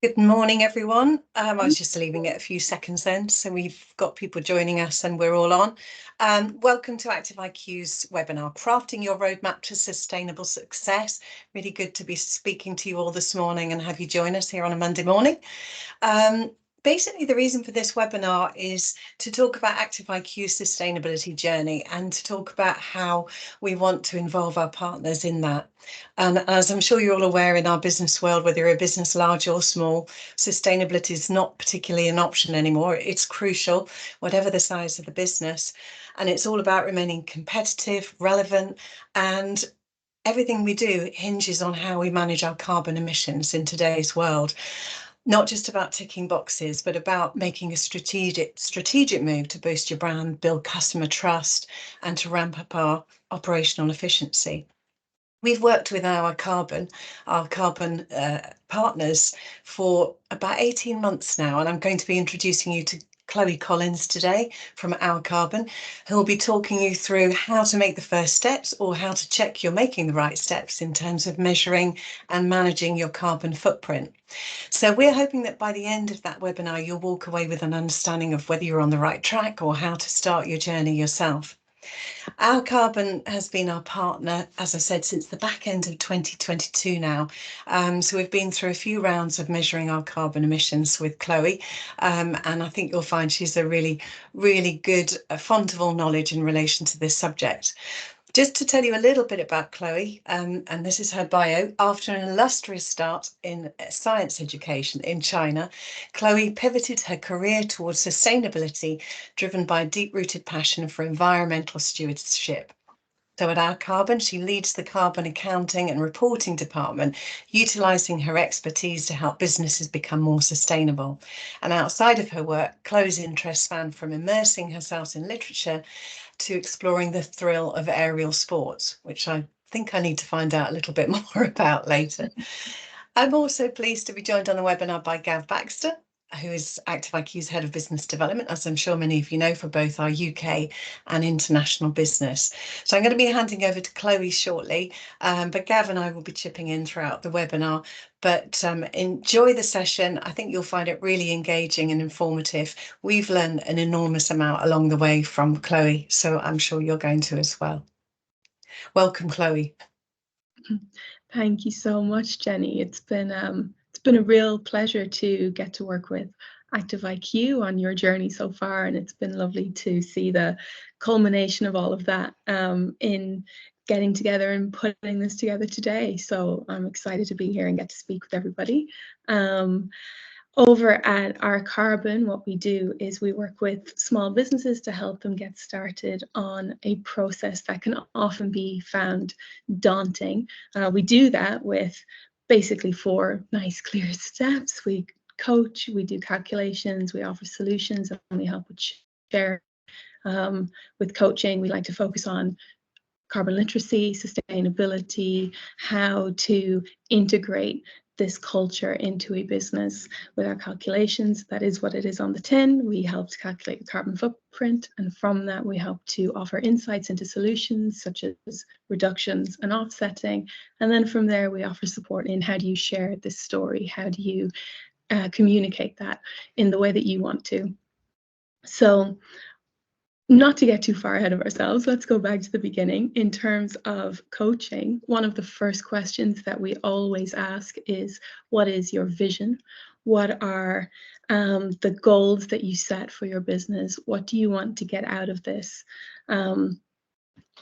Good morning, everyone. I was just leaving it a few seconds then, so we've got people joining us and we're all on. Welcome to Active IQ's webinar, Crafting Your Roadmap to Sustainable Success. Really good to be speaking to you all this morning and have you join us here on a Monday morning. Basically, the reason for this webinar is to talk about Active IQ's sustainability journey and to talk about how we want to involve our partners in that. And as I'm sure you're all aware, in our business world, whether you're a business large or small, sustainability is not particularly an option anymore. It's crucial, whatever the size of the business. And it's all about remaining competitive, relevant, and everything we do hinges on how we manage our carbon emissions in today's world. Not just about ticking boxes, but about making a strategic move to boost your brand, build customer trust, and to ramp up our operational efficiency. We've worked with our carbon partners for about 18 months now, and I'm going to be introducing you to Chloe Collins today from Our Carbon, who will be talking you through how to make the first steps or how to check you're making the right steps in terms of measuring and managing your carbon footprint. So we're hoping that by the end of that webinar, you'll walk away with an understanding of whether you're on the right track or how to start your journey yourself. Our Carbon has been our partner, as I said, since the back end of 2022 now. So we've been through a few rounds of measuring our carbon emissions with Chloe. And I think you'll find she's a really, really good font of all knowledge in relation to this subject. Just to tell you a little bit about Chloe, and this is her bio. After an illustrious start in science education in China, Chloe pivoted her career towards sustainability, driven by a deep-rooted passion for environmental stewardship. So at Our Carbon, she leads the carbon accounting and reporting department, utilising her expertise to help businesses become more sustainable. And outside of her work, Chloe's interests span from immersing herself in literature to exploring the thrill of aerial sports, which I think I need to find out a little bit more about later. I'm also pleased to be joined on the webinar by Gav Baxter, who is Active IQ's Head of Business Development, as I'm sure many of you know, for both our UK and international business. So I'm going to be handing over to Chloe shortly, but Gav and I will be chipping in throughout the webinar. But enjoy the session. I think you'll find it really engaging and informative. We've learned an enormous amount along the way from Chloe, so I'm sure you're going to as well. Welcome, Chloe. Thank you so much, Jenny. It's been a real pleasure to get to work with Active IQ on your journey so far, and it's been lovely to see the culmination of all of that in getting together and putting this together today. So I'm excited to be here and get to speak with everybody. Over at Our Carbon, what we do is we work with small businesses to help them get started on a process that can often be found daunting. We do that with basically 4 nice, clear steps. We coach, we do calculations, we offer solutions, and we help with sharing. With coaching, we like to focus on carbon literacy, sustainability, how to integrate this culture into a business with our calculations. That is what it is on the tin. We help to calculate the carbon footprint, and from that we help to offer insights into solutions such as reductions and offsetting. And then from there we offer support in how do you share this story, how do you communicate that in the way that you want to. So not to get too far ahead of ourselves, let's go back to the beginning. In terms of coaching, one of the first questions that we always ask is, what is your vision? What are the goals that you set for your business? What do you want to get out of this?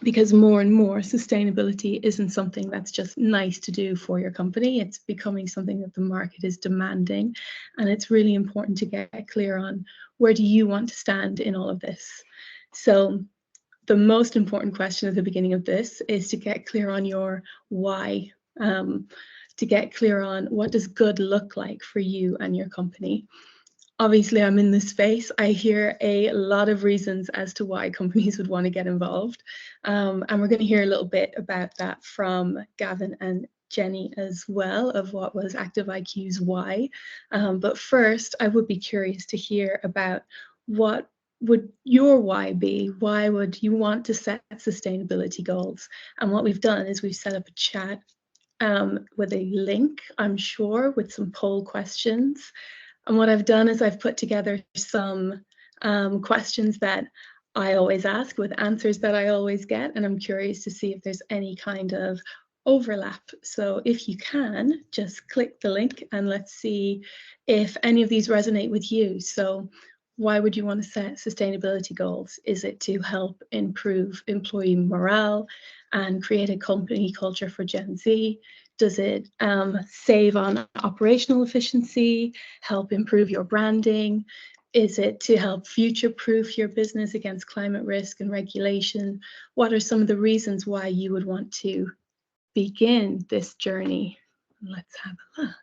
Because more and more sustainability isn't something that's just nice to do for your company. It's becoming something that the market is demanding. And it's really important to get clear on, where do you want to stand in all of this? So the most important question at the beginning of this is to get clear on your why, to get clear on what does good look like for you and your company. Obviously, I'm in this space. I hear a lot of reasons as to why companies would want to get involved. And we're going to hear a little bit about that from Gavin and Jenny as well, of what was Active IQ's why. But first, I would be curious to hear about, what would your why be? Why would you want to set sustainability goals? And what we've done is we've set up a chat with a link, I'm sure, with some poll questions. And what I've done is I've put together some questions that I always ask with answers that I always get, and I'm curious to see if there's any kind of overlap. So if you can, just click the link and let's see if any of these resonate with you. So why would you want to set sustainability goals? Is it to help improve employee morale and create a company culture for Gen Z? Does it save on operational efficiency, help improve your branding? Is it to help future-proof your business against climate risk and regulation? What are some of the reasons why you would want to begin this journey? Let's have a look.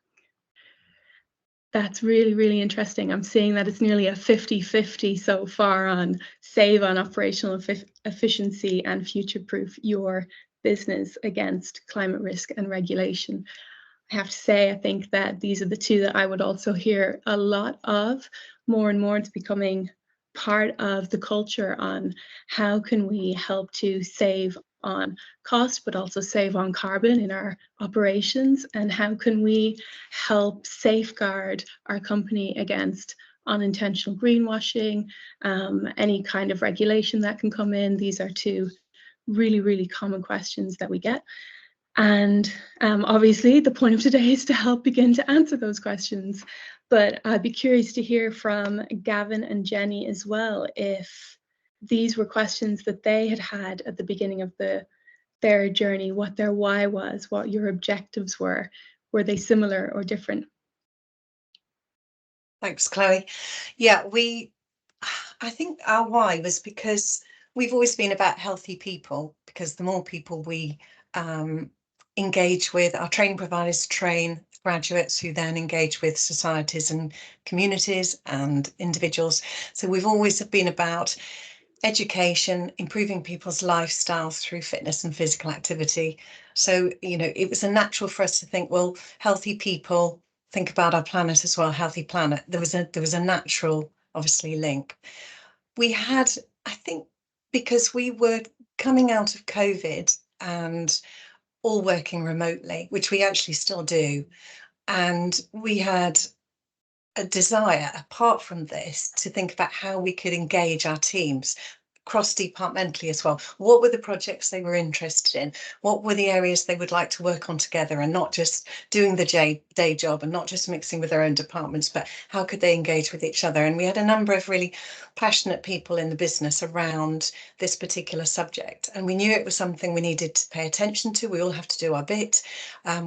That's really, really interesting. I'm seeing that it's nearly a 50-50 so far on save on operational efficiency and future-proof your business against climate risk and regulation. I have to say, I think that these are the two that I would also hear a lot of. More and more, it's becoming part of the culture on how can we help to save on cost, but also save on carbon in our operations, and how can we help safeguard our company against unintentional greenwashing, any kind of regulation that can come in. These are two really, really common questions that we get. And obviously, the point of today is to help begin to answer those questions. But I'd be curious to hear from Gavin and Jenny as well, if these were questions that they had at the beginning of their journey, what their why was, what your objectives were. Were they similar or different? Thanks, Chloe. Yeah, I think our why was because we've always been about healthy people, because the more people we engage with, our training providers train graduates who then engage with societies and communities and individuals. So we've always been about education, improving people's lifestyles through fitness and physical activity. So, you know, it was a natural for us to think, well, healthy people, think about our planet as well, healthy planet. There was a natural, obviously, link. We had, I think, because we were coming out of COVID and all working remotely, which we actually still do, and we had a desire, apart from this, to think about how we could engage our teams cross-departmentally as well. What were the projects they were interested in? What were the areas they would like to work on together, and not just doing the day job and not just mixing with their own departments, but how could they engage with each other? And we had a number of really passionate people in the business around this particular subject, and we knew it was something we needed to pay attention to. We all have to do our bit.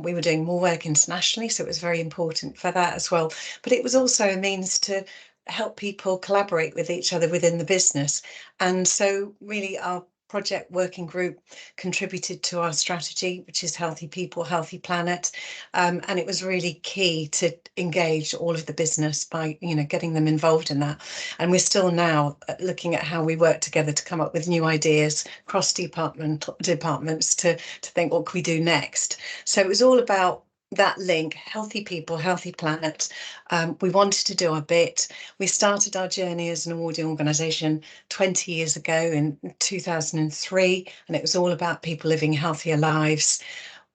We were doing more work internationally, so it was very important for that as well. But it was also a means to help people collaborate with each other within the business. And so really our project working group contributed to our strategy, which is Healthy People, Healthy Planet. And it was really key to engage all of the business by, you know, getting them involved in that. And we're still now looking at how we work together to come up with new ideas, cross departments to think, what can we do next? So it was all about that link, healthy people, healthy planet. We wanted to do our bit. We started our journey as an awarding organisation 20 years ago in 2003, and it was all about people living healthier lives.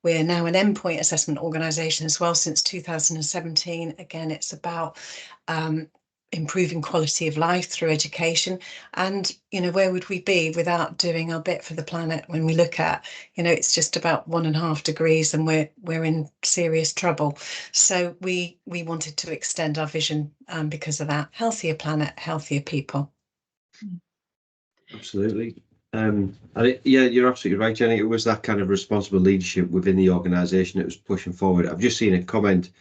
We're now an endpoint assessment organisation as well since 2017. Again, it's about improving quality of life through education. And, you know, where would we be without doing our bit for the planet? When we look at, you know, it's just about 1.5 degrees and we're in serious trouble. So we wanted to extend our vision because of that. Healthier planet, healthier people. Absolutely. Yeah, you're absolutely right, Jenny. It was that kind of responsible leadership within the organisation that was pushing forward. I've just seen a comment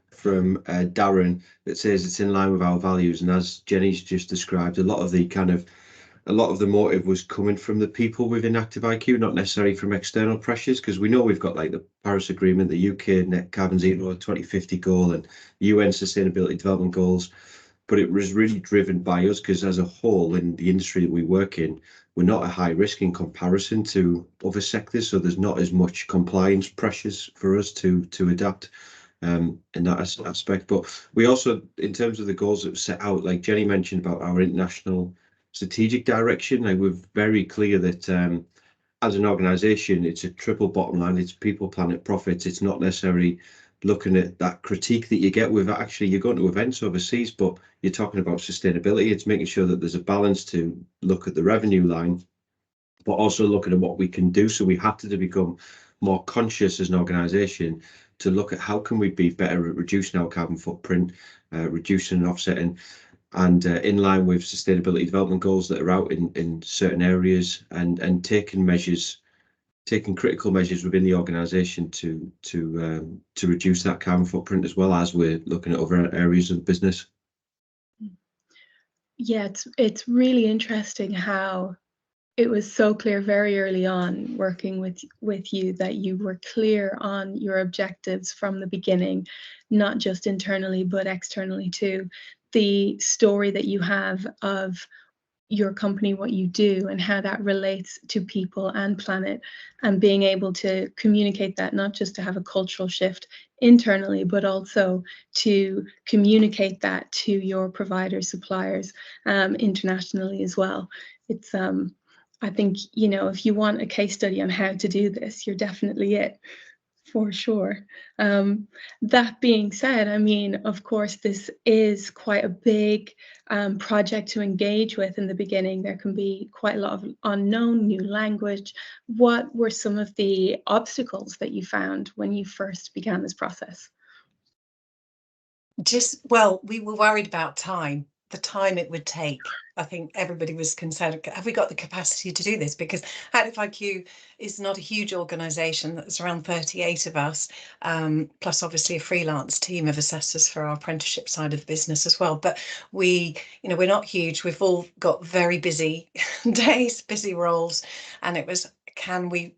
from Darren that says it's in line with our values, and as Jenny's just described, a lot of the motive was coming from the people within Active IQ, not necessarily from external pressures, because we know we've got like the Paris Agreement, the UK Net Carbon Zero 2050 goal, and UN Sustainability Development Goals, but it was really driven by us, because as a whole in the industry that we work in, we're not a high risk in comparison to other sectors, so there's not as much compliance pressures for us to adapt in that aspect. But we also, in terms of the goals that were set out, like Jenny mentioned about our international strategic direction, like we're very clear that as an organization, it's a triple bottom line. It's people, planet, profits. It's not necessarily looking at that critique that you get with actually you're going to events overseas, but you're talking about sustainability. It's making sure that there's a balance to look at the revenue line, but also looking at what we can do. So we have to become more conscious as an organization to look at how can we be better at reducing our carbon footprint, reducing and offsetting, and in line with sustainability development goals that are out in certain areas, and taking critical measures within the organisation to reduce that carbon footprint, as well as we're looking at other areas of the business. Yeah, it's really interesting how it was so clear very early on working with you that you were clear on your objectives from the beginning, not just internally but externally too. The story that you have of your company, what you do, and how that relates to people and planet, and being able to communicate that, not just to have a cultural shift internally, but also to communicate that to your providers, suppliers, internationally as well. It's I think, you know, if you want a case study on how to do this, you're definitely it. For sure. That being said, I mean, of course, this is quite a big project to engage with in the beginning. There can be quite a lot of unknown, new language. What were some of the obstacles that you found when you first began this process? Well, we were worried about time, the time it would take. I think everybody was concerned, have we got the capacity to do this? Because Active IQ is not a huge organisation. There's around 38 of us, plus obviously a freelance team of assessors for our apprenticeship side of the business as well. But we're not huge. We've all got very busy days, busy roles, and it was, can we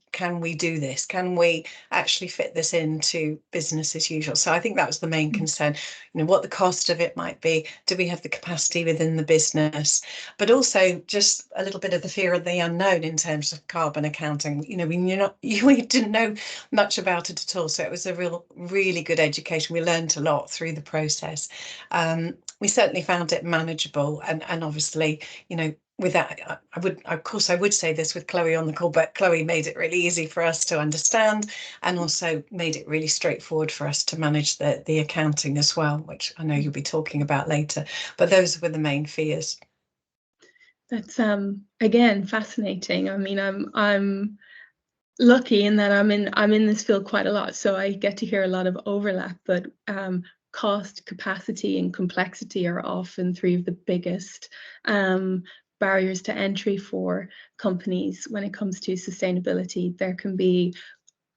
do this? Can we actually fit this into business as usual? So I think that was the main concern, what the cost of it might be. Do we have the capacity within the business? But also just a little bit of the fear of the unknown in terms of carbon accounting. We didn't know much about it at all. So it was a really good education. We learned a lot through the process. We certainly found it manageable, and obviously, with that, I would say this with Chloe on the call, but Chloe made it really easy for us to understand, and also made it really straightforward for us to manage the accounting as well, which I know you'll be talking about later. But those were the main fears. That's again fascinating. I mean, I'm lucky in that I'm in this field quite a lot, so I get to hear a lot of overlap. But cost, capacity, and complexity are often three of the biggest barriers to entry for companies when it comes to sustainability. There can be,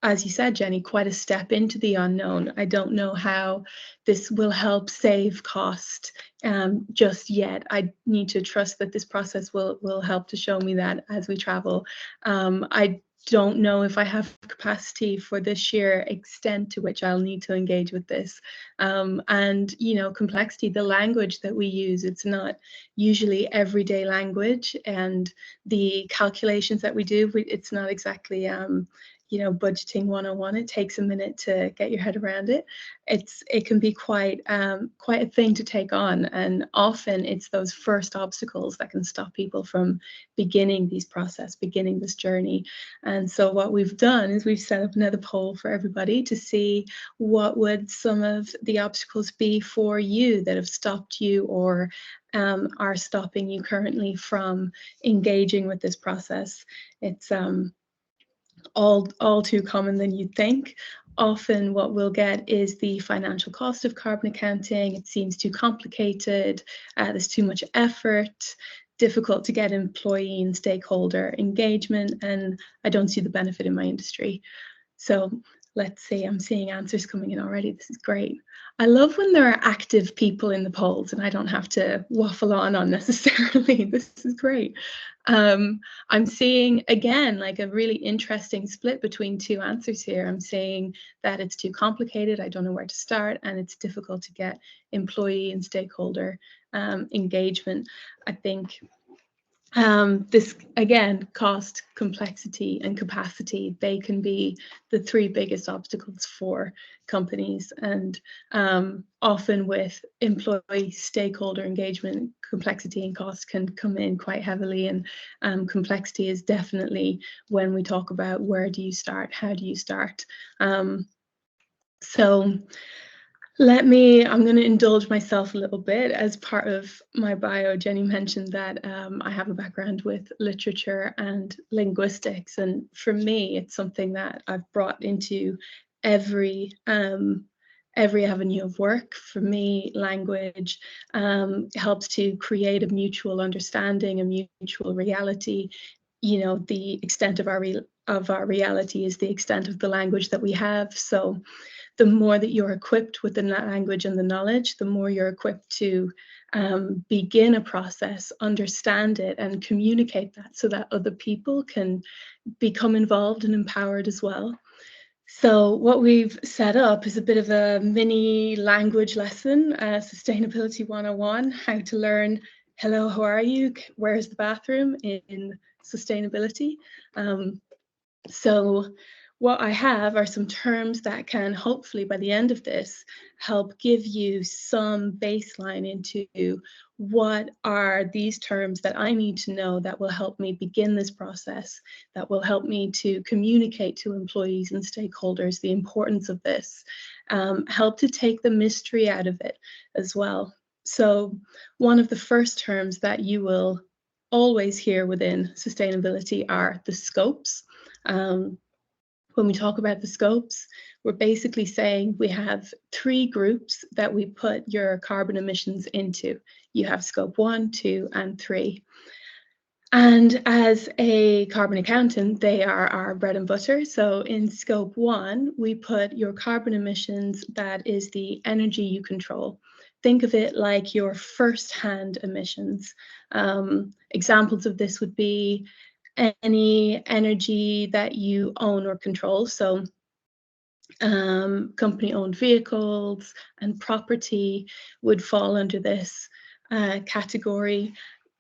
as you said, Jenny, quite a step into the unknown. I don't know how this will help save cost just yet. I need to trust that this process will help to show me that as we travel. I don't know if I have capacity for the sheer extent to which I'll need to engage with this. And, complexity, the language that we use, it's not usually everyday language, and the calculations that we do, it's not exactly budgeting 101. It takes a minute to get your head around it. It can be quite a thing to take on, and often it's those first obstacles that can stop people from beginning this journey. And so what we've done is we've set up another poll for everybody to see what would some of the obstacles be for you that have stopped you or are stopping you currently from engaging with this process. It's all too common than you'd think. Often what we'll get is the financial cost of carbon accounting. It seems too complicated, there's too much effort, difficult to get employee and stakeholder engagement, and I don't see the benefit in my industry. So let's see, I'm seeing answers coming in already. This is great. I love when there are active people in the polls and I don't have to waffle on unnecessarily. This is great. I'm seeing, again, like a really interesting split between two answers here. I'm saying that it's too complicated, I don't know where to start, and it's difficult to get employee and stakeholder engagement. I think This, again, cost, complexity, and capacity, they can be the three biggest obstacles for companies. And often with employee stakeholder engagement, complexity and cost can come in quite heavily. And complexity is definitely when we talk about where do you start, how do you start. So I'm going to indulge myself a little bit. As part of my bio, Jenny mentioned that I have a background with literature and linguistics. And for me, it's something that I've brought into every avenue of work. For me, language helps to create a mutual understanding, a mutual reality. You know, the extent of our reality is the extent of the language that we have. So the more that you're equipped with the language and the knowledge, the more you're equipped to begin a process, understand it, and communicate that so that other people can become involved and empowered as well. So what we've set up is a bit of a mini language lesson, Sustainability 101, how to learn, hello, how are you? Where's the bathroom in sustainability? So what I have are some terms that can hopefully by the end of this help give you some baseline into what are these terms that I need to know that will help me begin this process, that will help me to communicate to employees and stakeholders the importance of this, help to take the mystery out of it as well. So one of the first terms that you will always hear within sustainability are the scopes. When we talk about the scopes, we're basically saying we have three groups that we put your carbon emissions into. You have scope 1, 2, and 3. And as a carbon accountant, they are our bread and butter. So in scope 1, we put your carbon emissions, that is the energy you control. Think of it like your first-hand emissions. Examples of this would be any energy that you own or control. So company-owned vehicles and property would fall under this category.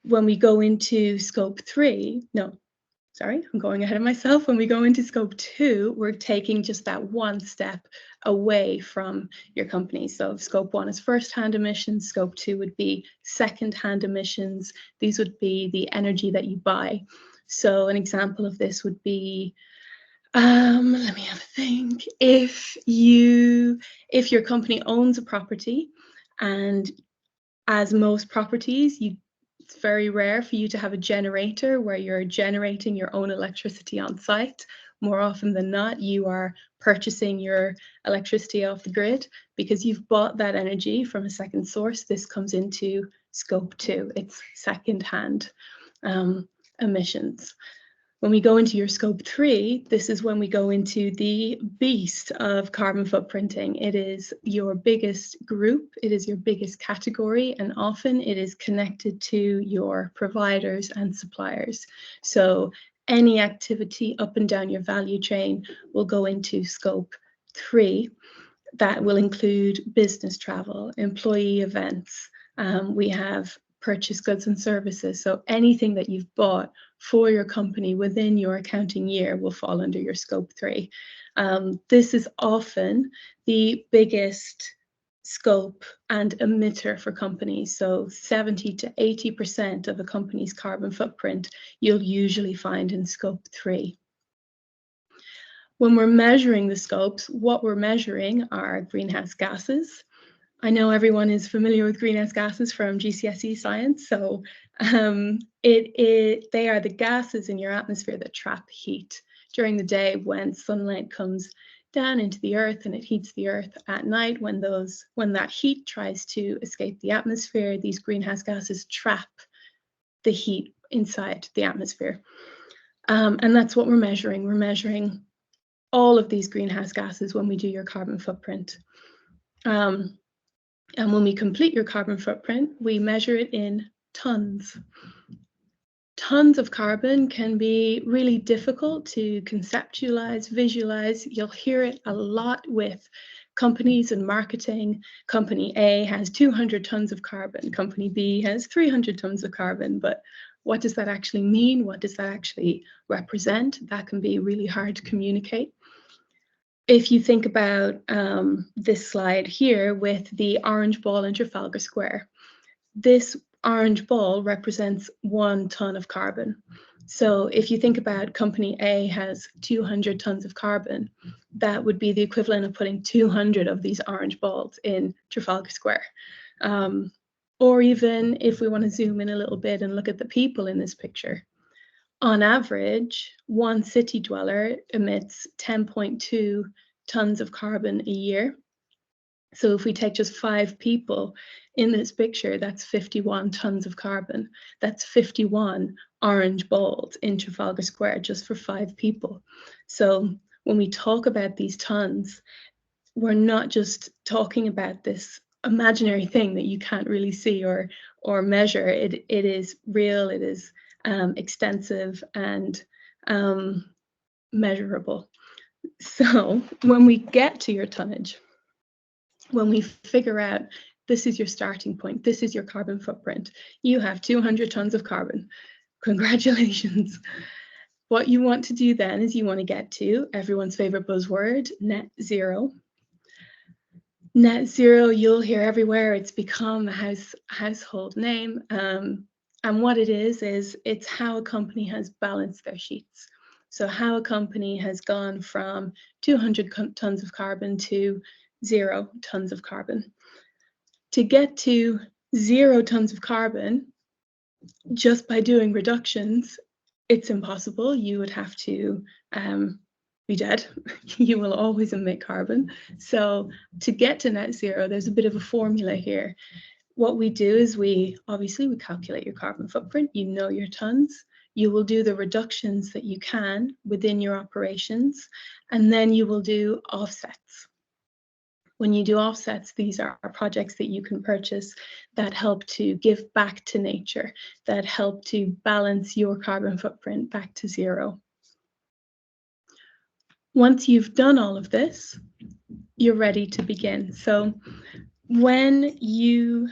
When we go into scope 3, I'm going ahead of myself. When we go into scope 2, we're taking just that one step away from your company. So scope 1 is first-hand emissions, scope 2 would be second-hand emissions. These would be the energy that you buy. So an example of this would be, let me have a think. If your company owns a property, and as most properties, it's very rare for you to have a generator where you're generating your own electricity on site. More often than not, you are purchasing your electricity off the grid because you've bought that energy from a second source. This comes into scope 2. It's second-hand emissions. When we go into your scope 3, this is when we go into the beast of carbon footprinting. It is your biggest group, it is your biggest category, and often it is connected to your providers and suppliers. So any activity up and down your value chain will go into scope 3. That will include business travel, employee events. We have purchase goods and services. So anything that you've bought for your company within your accounting year will fall under your scope 3. This is often the biggest scope and emitter for companies. So 70 to 80% of a company's carbon footprint you'll usually find in scope 3. When we're measuring the scopes, what we're measuring are greenhouse gases. I know everyone is familiar with greenhouse gases from GCSE science. So they are the gases in your atmosphere that trap heat during the day when sunlight comes down into the earth and it heats the earth. At night, when that heat tries to escape the atmosphere, these greenhouse gases trap the heat inside the atmosphere. And that's what we're measuring. We're measuring all of these greenhouse gases when we do your carbon footprint. And when we complete your carbon footprint, we measure it in tons. Tons of carbon can be really difficult to conceptualize, visualize. You'll hear it a lot with companies and marketing. Company A has 200 tons of carbon. Company B has 300 tons of carbon. But What does that actually mean? What does that actually represent? That can be really hard to communicate. If you think about this slide here with the orange ball in Trafalgar Square, this orange ball represents 1 ton of carbon. So if you think about company A has 200 tons of carbon, that would be the equivalent of putting 200 of these orange balls in Trafalgar Square. Or even if we want to zoom in a little bit and look at the people in this picture, on average, one city dweller emits 10.2 tons of carbon a year. So if we take just 5 people in this picture, that's 51 tons of carbon. That's 51 orange balls in Trafalgar Square just for 5 people. So when we talk about these tons, we're not just talking about this imaginary thing that you can't really see or measure. It is real, it is extensive and measurable. So when we get to your tonnage, when we figure out this is your starting point, this is your carbon footprint, you have 200 tons of carbon. Congratulations. What you want to do then is you want to get to everyone's favorite buzzword, net zero. Net zero, you'll hear everywhere. It's become a household name. And what it is it's how a company has balanced their sheets. So how a company has gone from 200 tons of carbon to 0 tons of carbon. To get to 0 tons of carbon, just by doing reductions, it's impossible. You would have to be dead. You will always emit carbon. So to get to net zero, there's a bit of a formula here. What we do is we calculate your carbon footprint. You know your tons. You will do the reductions that you can within your operations, and then you will do offsets. When you do offsets, these are projects that you can purchase that help to give back to nature, that help to balance your carbon footprint back to 0. Once you've done all of this, you're ready to begin. So when you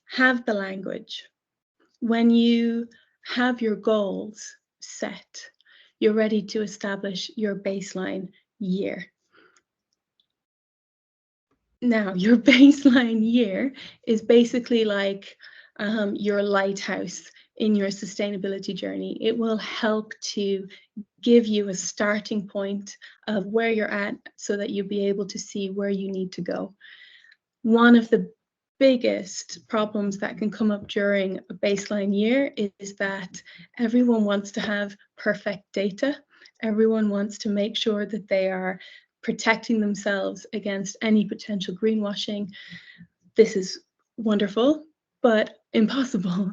have the language, when you have your goals set, you're ready to establish your baseline year. Now, your baseline year is basically like your lighthouse in your sustainability journey. It will help to give you a starting point of where you're at so that you'll be able to see where you need to go. One of the biggest problems that can come up during a baseline year is that everyone wants to have perfect data. Everyone wants to make sure that they are protecting themselves against any potential greenwashing. This is wonderful, but impossible.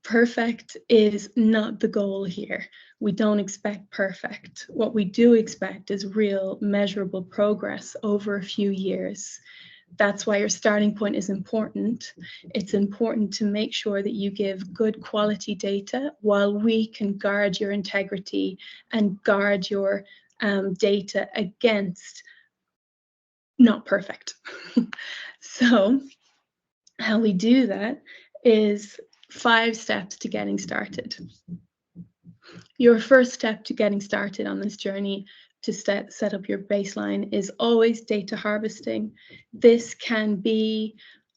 Perfect is not the goal here. We don't expect perfect. What we do expect is real, measurable progress over a few years. That's why your starting point is important. It's important to make sure that you give good quality data while we can guard your integrity and guard your data against not perfect. So how we do that is 5 steps to getting started. Your first step to getting started on this journey to set up your baseline is always data harvesting. This can be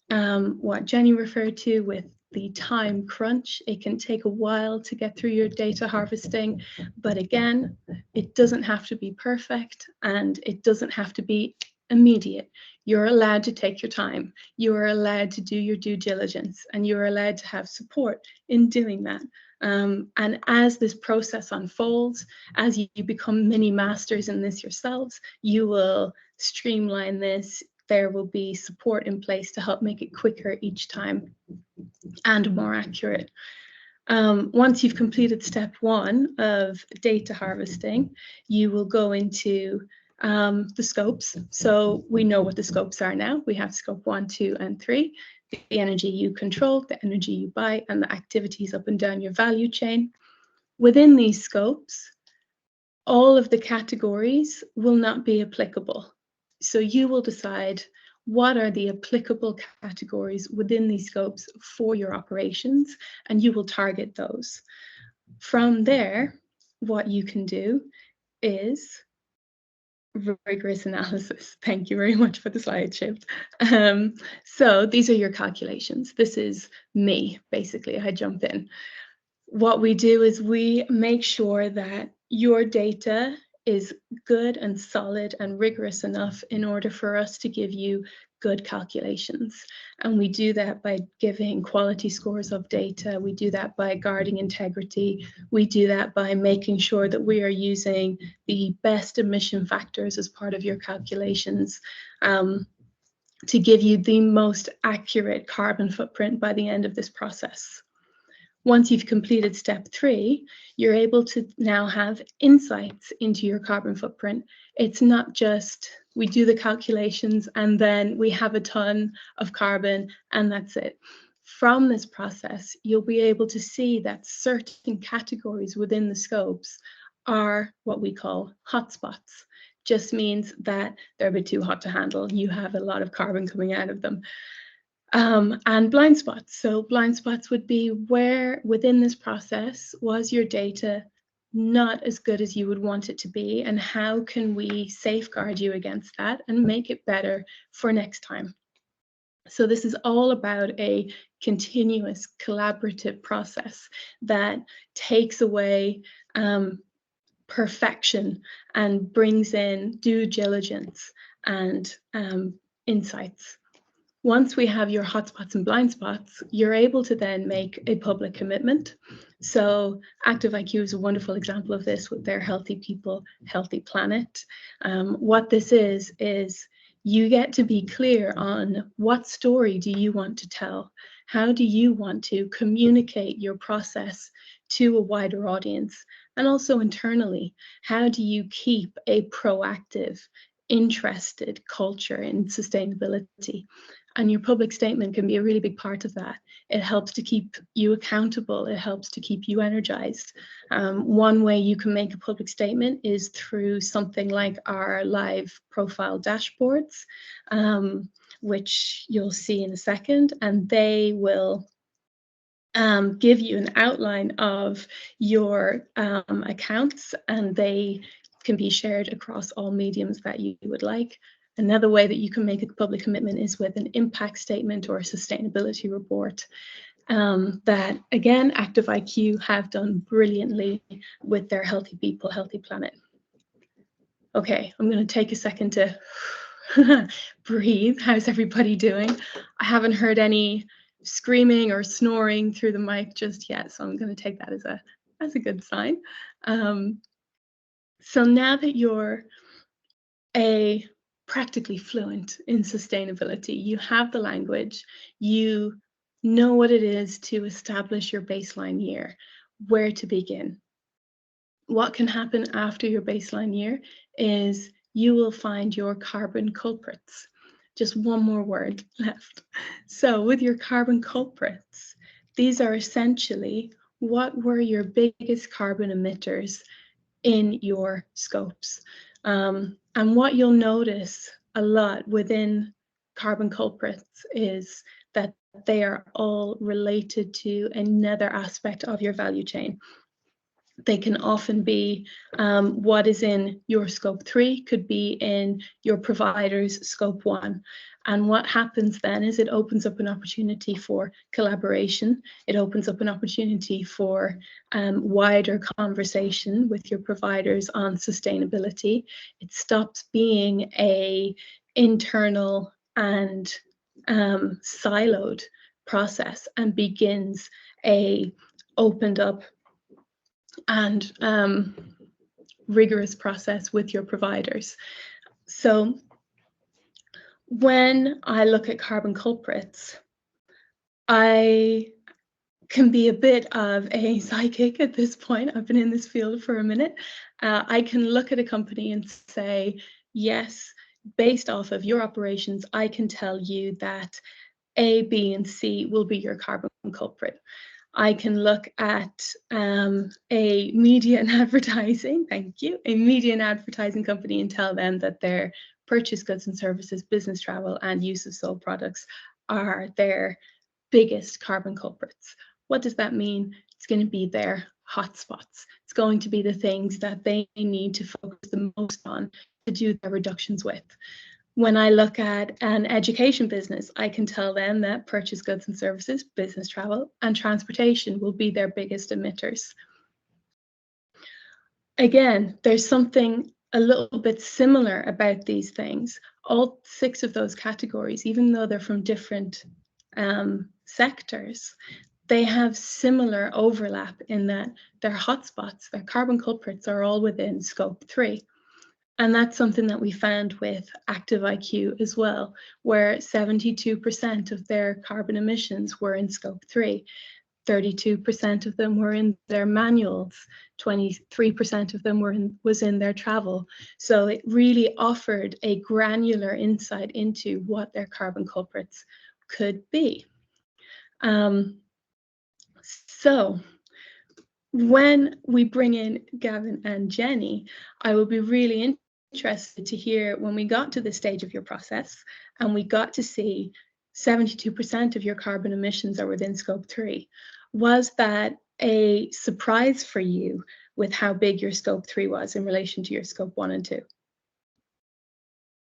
what Jenny referred to with the time crunch. It can take a while to get through your data harvesting, but again, it doesn't have to be perfect and it doesn't have to be immediate. You're allowed to take your time. You are allowed to do your due diligence, and you're allowed to have support in doing that. And as this process unfolds, as you become mini masters in this yourselves, you will streamline this. There will be support in place to help make it quicker each time and more accurate. Once you've completed step 1 of data harvesting, you will go into the scopes. So we know what the scopes are now. We have scope 1, 2, and 3. The energy you control, the energy you buy, and the activities up and down your value chain. Within these scopes, all of the categories will not be applicable. So you will decide what are the applicable categories within these scopes for your operations, and you will target those. From there, what you can do is rigorous analysis. Thank you very much for the slide shift. So these are your calculations. This is me, basically. I jump in. What we do is we make sure that your data is good and solid and rigorous enough in order for us to give you good calculations. And we do that by giving quality scores of data. We do that by guarding integrity. We do that by making sure that we are using the best emission factors as part of your calculations to give you the most accurate carbon footprint by the end of this process. Once you've completed step 3, you're able to now have insights into your carbon footprint. It's not just we do the calculations and then we have a ton of carbon and that's it. From this process, you'll be able to see that certain categories within the scopes are what we call hotspots. Just means that they're a bit too hot to handle. You have a lot of carbon coming out of them. And blind spots. So blind spots would be where within this process was your data not as good as you would want it to be, and how can we safeguard you against that and make it better for next time. So this is all about a continuous collaborative process that takes away perfection and brings in due diligence and insights. Once we have your hotspots and blind spots, you're able to then make a public commitment. So Active IQ is a wonderful example of this with their Healthy People, Healthy Planet. What this is you get to be clear on what story do you want to tell? How do you want to communicate your process to a wider audience? And also internally, how do you keep a proactive, interested culture in sustainability? And your public statement can be a really big part of that. It helps to keep you accountable. It helps to keep you energized. One way you can make a public statement is through something like our live profile dashboards, which you'll see in a second, and they will give you an outline of your accounts, and they can be shared across all mediums that you would like. Another way that you can make a public commitment is with an impact statement or a sustainability report that, again, Active IQ have done brilliantly with their Healthy People, Healthy Planet. Okay, I'm going to take a second to breathe. How's everybody doing? I haven't heard any screaming or snoring through the mic just yet, so I'm going to take that as a good sign. So now that you're practically fluent in sustainability, you have the language, you know what it is to establish your baseline year, where to begin. What can happen after your baseline year is you will find your carbon culprits. Just one more word left. So with your carbon culprits, these are essentially what were your biggest carbon emitters in your scopes. And what you'll notice a lot within carbon culprits is that they are all related to another aspect of your value chain. They can often be what is in your scope 3 could be in your provider's scope 1. And what happens then is it opens up an opportunity for collaboration. It opens up an opportunity for wider conversation with your providers on sustainability. It stops being a internal and siloed process and begins a opened up and rigorous process with your providers. So when I look at carbon culprits, I can be a bit of a psychic at this point. I've been in this field for a minute. I can look at a company and say, yes, based off of your operations, I can tell you that A, B, and C will be your carbon culprit. I can look at a media and advertising, thank you, a media and advertising company and tell them that their purchased goods and services, business travel, and use of sold products are their biggest carbon culprits. What does that mean? It's going to be their hotspots. It's going to be the things that they need to focus the most on to do their reductions with. When I look at an education business, I can tell them that purchased goods and services, business travel, and transportation will be their biggest emitters. Again, there's something a little bit similar about these things. All 6 of those categories, even though they're from different sectors, they have similar overlap in that their hotspots, their carbon culprits are all within scope 3. And that's something that we found with Active IQ as well, where 72% of their carbon emissions were in scope 3. 32% of them were in their manuals, 23% of them was in their travel. So it really offered a granular insight into what their carbon culprits could be. So when we bring in Gavin and Jenny, I will be really interested to hear, when we got to this stage of your process and we got to see 72% of your carbon emissions are within scope 3, was that a surprise for you with how big your scope 3 was in relation to your scope 1 and 2?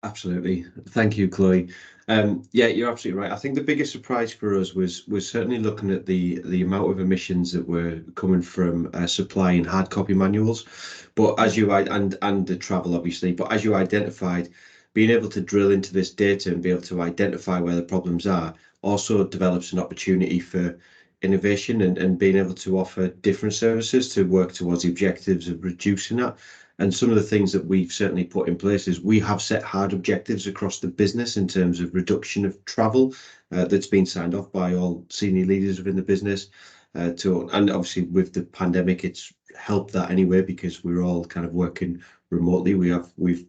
Absolutely. Thank you, Chloe. Yeah, you're absolutely right. I think the biggest surprise for us was certainly looking at the amount of emissions that were coming from supplying hard copy manuals, but as you and the travel obviously, but as you identified, being able to drill into this data and be able to identify where the problems are also develops an opportunity for innovation and being able to offer different services to work towards the objectives of reducing that. And some of the things that we've certainly put in place is we have set hard objectives across the business in terms of reduction of travel that's been signed off by all senior leaders within the business. And obviously with the pandemic, it's helped that anyway because we're all kind of working remotely. We've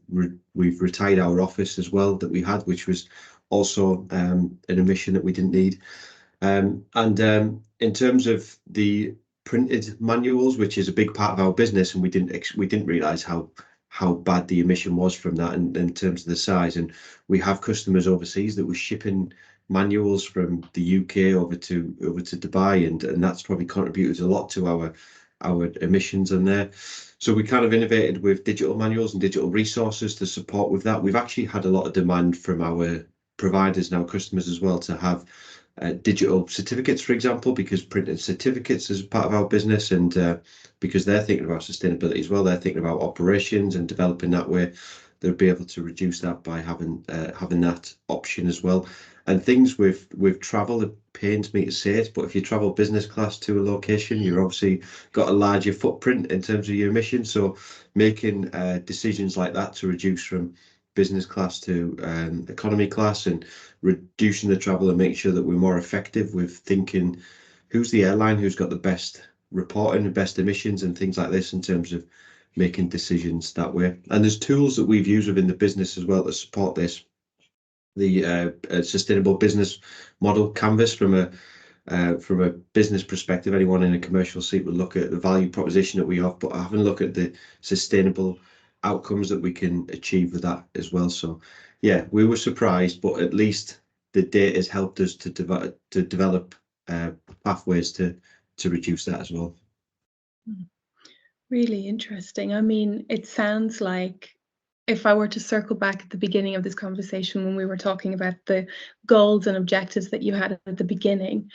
retired our office as well that we had, which was also an emission that we didn't need. And in terms of the printed manuals, which is a big part of our business, and we didn't realize how bad the emission was from that in terms of the size. And we have customers overseas that were shipping manuals from the UK over to Dubai, and that's probably contributed a lot to our emissions in there. So we kind of innovated with digital manuals and digital resources to support with that. We've actually had a lot of demand from our providers and our customers as well to have digital certificates, for example, because printed certificates is part of our business, and because they're thinking about sustainability as well, they're thinking about operations and developing that way. They'll be able to reduce that by having that option as well. And things with travel, it pains me to say it, but if you travel business class to a location, you're obviously got a larger footprint in terms of your emissions. So making decisions like that to reduce from business class to economy class and reducing the travel and making sure that we're more effective with thinking who's the airline who's got the best reporting and best emissions and things like this in terms of making decisions that way. And there's tools that we've used within the business as well to support this. The sustainable business model canvas from a business perspective, anyone in a commercial seat will look at the value proposition that we have, but having a look at the sustainable outcomes that we can achieve with that as well. So yeah, we were surprised, but at least the data has helped us to develop pathways to reduce that as well. Really interesting. I mean, it sounds like, if I were to circle back at the beginning of this conversation when we were talking about the goals and objectives that you had at the beginning,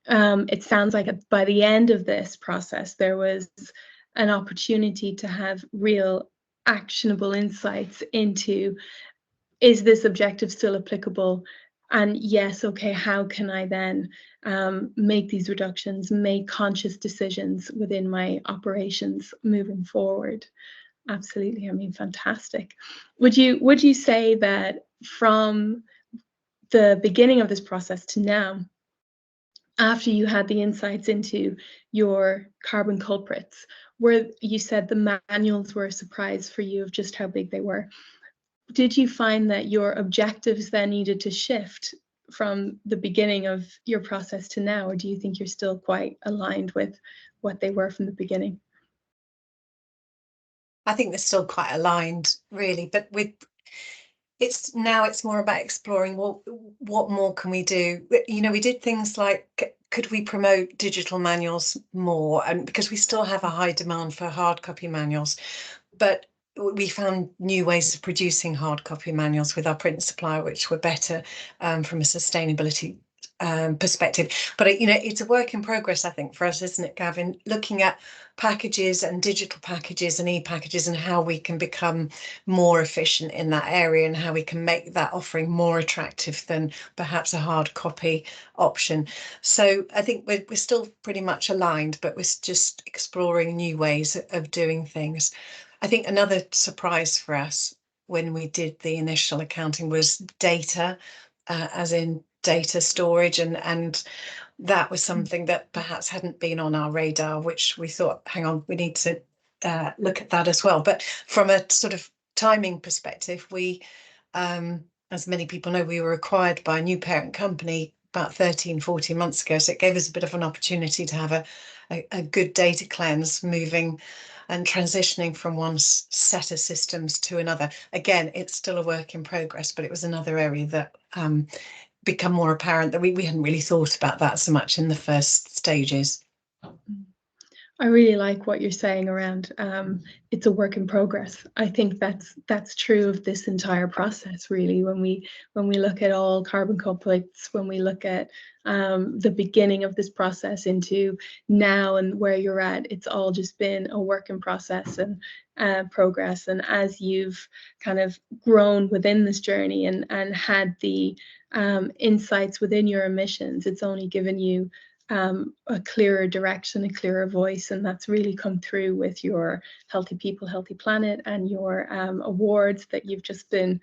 it sounds like by the end of this process, there was an opportunity to have real actionable insights into, is this objective still applicable? And yes, okay, how can I then make these reductions, make conscious decisions within my operations moving forward? Absolutely. I mean, fantastic. Would you say that from the beginning of this process to now, after you had the insights into your carbon culprits, where you said the manuals were a surprise for you of just how big they were, did you find that your objectives then needed to shift from the beginning of your process to now, or do you think you're still quite aligned with what they were from the beginning? I think they're still quite aligned, really, but it's more about exploring what more can we do. You know, we did things like, could we promote digital manuals more? And because we still have a high demand for hard copy manuals, but we found new ways of producing hard copy manuals with our print supplier, which were better from a sustainability perspective. But you know, it's a work in progress, I think, for us, isn't it, Gavin? Looking at packages and digital packages and e-packages and how we can become more efficient in that area and how we can make that offering more attractive than perhaps a hard copy option. So I think we're still pretty much aligned, but we're just exploring new ways of doing things. I think another surprise for us when we did the initial accounting was data, as in data storage, and that was something that perhaps hadn't been on our radar, which we thought, hang on, we need to look at that as well. But from a sort of timing perspective, we, as many people know, we were acquired by a new parent company about 14 months ago. So it gave us a bit of an opportunity to have a good data cleanse, moving and transitioning from one set of systems to another. Again, it's still a work in progress, but it was another area that become more apparent that we hadn't really thought about that so much in the first stages. I really like what you're saying around it's a work in progress. I think that's true of this entire process, really. When we look at all carbon couplings, when we look at the beginning of this process into now and where you're at, it's all just been a work in process and progress. And as you've kind of grown within this journey and had the insights within your emissions, it's only given you a clearer direction, a clearer voice, and that's really come through with your Healthy People, Healthy Planet and your awards that you've just been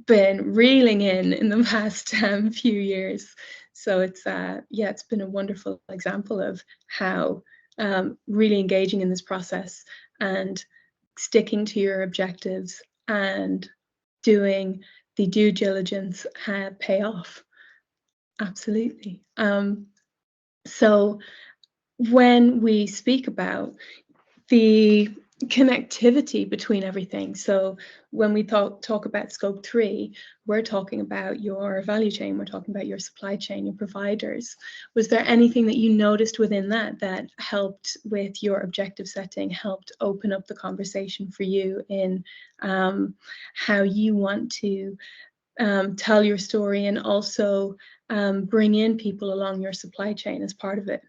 reeling in the past few years. So it's it's been a wonderful example of how really engaging in this process and sticking to your objectives and doing the due diligence pay off. Absolutely. So when we speak about the connectivity between everything, so when we talk about scope 3, we're talking about your value chain, we're talking about your supply chain, your providers. Was there anything that you noticed within that helped with your objective setting, helped open up the conversation for you in how you want to tell your story and also bring in people along your supply chain as part of it?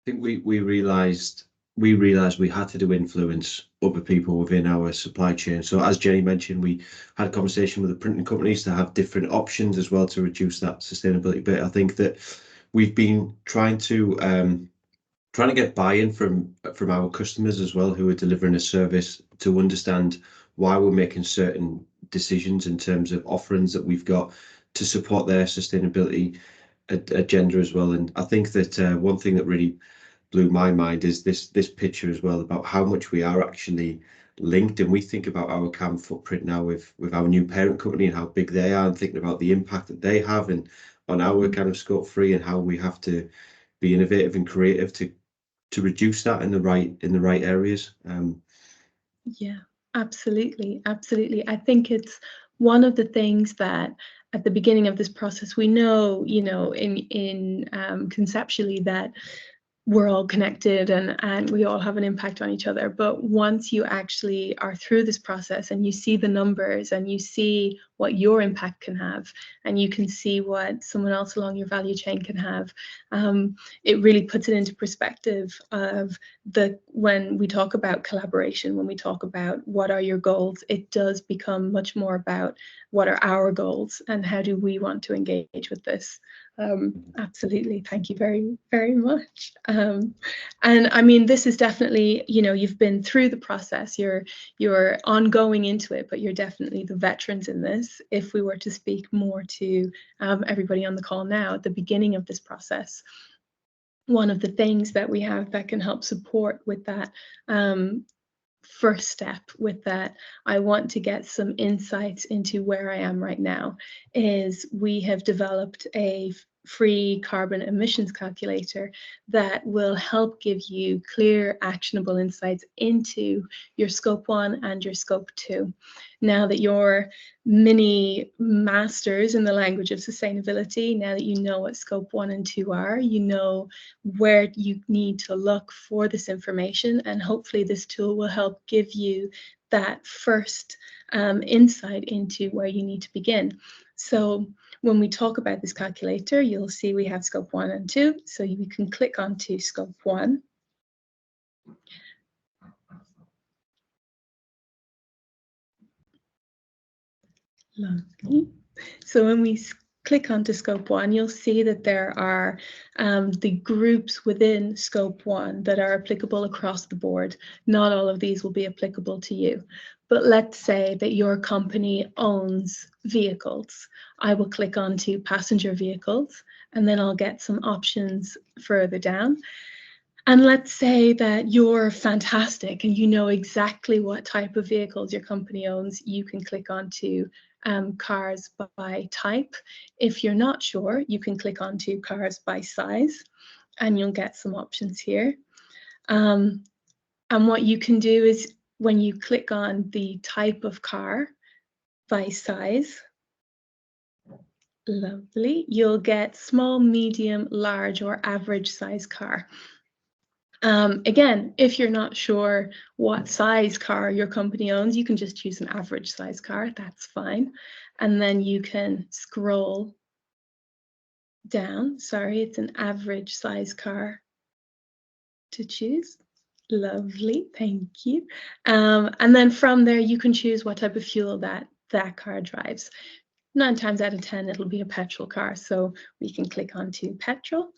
I think we realized we had to do influence other people within our supply chain. So as Jenny mentioned, we had a conversation with the printing companies to have different options as well to reduce that sustainability bit. I think that we've been trying to get buy-in from our customers as well, who are delivering a service, to understand why we're making certain decisions in terms of offerings that we've got to support their sustainability agenda as well. And I think that one thing that really blew my mind is this picture as well, about how much we are actually linked. And we think about our carbon footprint now with our new parent company and how big they are, and thinking about the impact that they have and on our kind of scope 3, and how we have to be innovative and creative to reduce that in the right areas. Yeah, absolutely. I think it's one of the things that at the beginning of this process, we know, in conceptually, that we're all connected and we all have an impact on each other. But once you actually are through this process and you see the numbers and you see what your impact can have, and you can see what someone else along your value chain can have, it really puts it into perspective of when we talk about collaboration, when we talk about what are your goals, it does become much more about what are our goals and how do we want to engage with this. Absolutely. Thank you very, very much. And I mean, this is definitely, you've been through the process, you're ongoing into it, but you're definitely the veterans in this. If we were to speak more to everybody on the call now at the beginning of this process, one of the things that we have that can help support with that first step, with that I want to get some insights into where I am right now, is we have developed a free carbon emissions calculator that will help give you clear, actionable insights into your Scope 1 and your Scope 2. Now that you're mini masters in the language of sustainability, now that you know what Scope 1 and 2 are, you know where you need to look for this information, and hopefully this tool will help give you that first insight into where you need to begin. So when we talk about this calculator, you'll see we have Scope 1 and 2. So you can click onto Scope 1. Lovely. So when we click onto Scope 1, you'll see that there are the groups within Scope 1 that are applicable across the board. Not all of these will be applicable to you. But let's say that your company owns vehicles. I will click onto passenger vehicles, and then I'll get some options further down. And let's say that you're fantastic and you know exactly what type of vehicles your company owns. You can click onto cars by type. If you're not sure, you can click onto cars by size, and you'll get some options here. And what you can do is when you click on the type of car by size, lovely, you'll get small, medium, large, or average size car. Again, if you're not sure what size car your company owns, you can just choose an average size car, that's fine. And then you can scroll down. Sorry, it's an average size car to choose. Lovely, thank you. And then from there, you can choose what type of fuel that car drives. 9 times out of 10, it'll be a petrol car. So we can click onto petrol.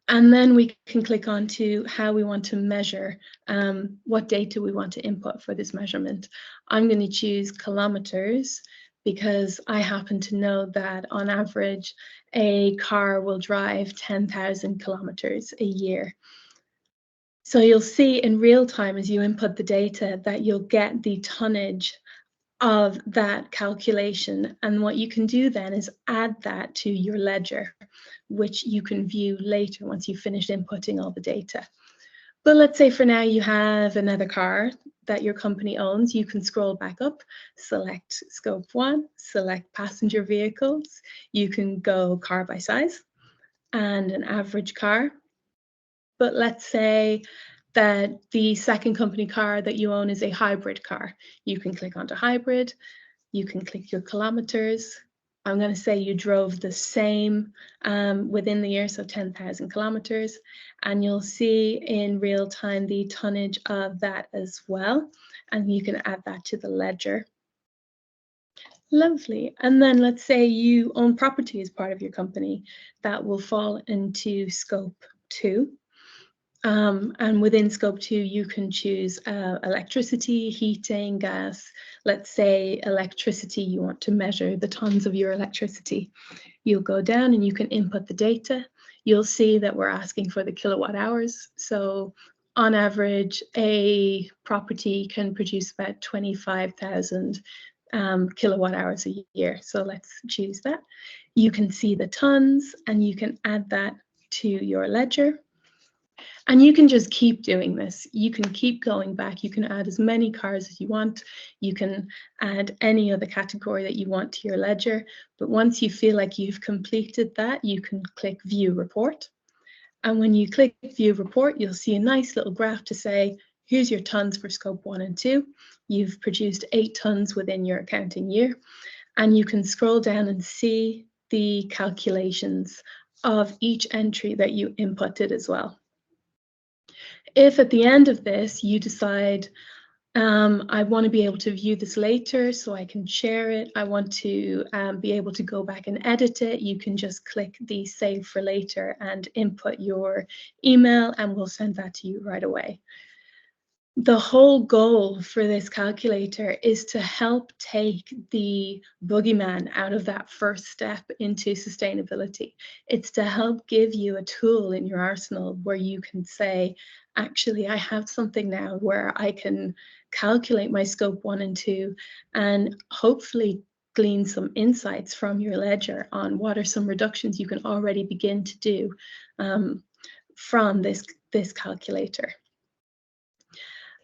And then we can click on to how we want to measure, what data we want to input for this measurement. I'm going to choose kilometers because I happen to know that on average, a car will drive 10,000 kilometers a year. So you'll see in real time as you input the data that you'll get the tonnage of that calculation. And what you can do then is add that to your ledger, which you can view later once you've finished inputting all the data. But let's say for now you have another car that your company owns. You can scroll back up, select Scope 1, select passenger vehicles. You can go car by size and an average car. But let's say that the second company car that you own is a hybrid car. You can click onto hybrid, you can click your kilometers. I'm going to say you drove the same within the year, so 10,000 kilometers, and you'll see in real time the tonnage of that as well, and you can add that to the ledger. Lovely. And then let's say you own property as part of your company. That will fall into Scope 2. And within Scope 2, you can choose electricity, heating, gas. Let's say electricity, you want to measure the tons of your electricity. You'll go down and you can input the data. You'll see that we're asking for the kilowatt hours. So on average, a property can produce about 25,000 kilowatt hours a year. So let's choose that. You can see the tons and you can add that to your ledger. And you can just keep doing this. You can keep going back. You can add as many cars as you want. You can add any other category that you want to your ledger. But once you feel like you've completed that, you can click View Report. And when you click View Report, you'll see a nice little graph to say, here's your tons for Scope 1 and 2. You've produced 8 tons within your accounting year. And you can scroll down and see the calculations of each entry that you inputted as well. If at the end of this you decide, I want to be able to view this later so I can share it, I want to be able to go back and edit it, you can just click the Save for Later and input your email and we'll send that to you right away. The whole goal for this calculator is to help take the boogeyman out of that first step into sustainability. It's to help give you a tool in your arsenal where you can say, actually, I have something now where I can calculate my Scope 1 and 2 and hopefully glean some insights from your ledger on what are some reductions you can already begin to do from this calculator.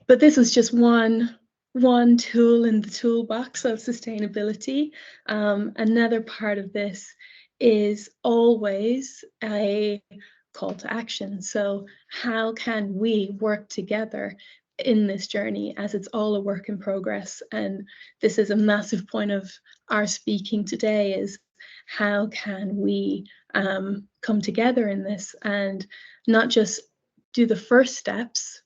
But this was just one tool in the toolbox of sustainability. Another part of this is always a call to action. So how can we work together in this journey, as it's all a work in progress? And this is a massive point of our speaking today, is how can we come together in this and not just do the first steps,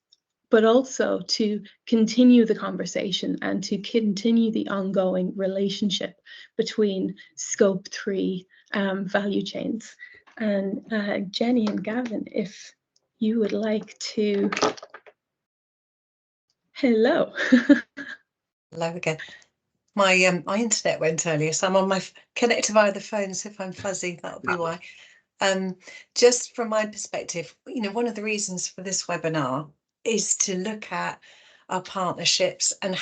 but also to continue the conversation and to continue the ongoing relationship between Scope 3 value chains. And Jenny and Gavin, if you would like to. Hello. Hello again. My my internet went earlier, so I'm on my connected via the phone. So if I'm fuzzy, that'll be why. Just from my perspective, you know, one of the reasons for this webinar is to look at our partnerships and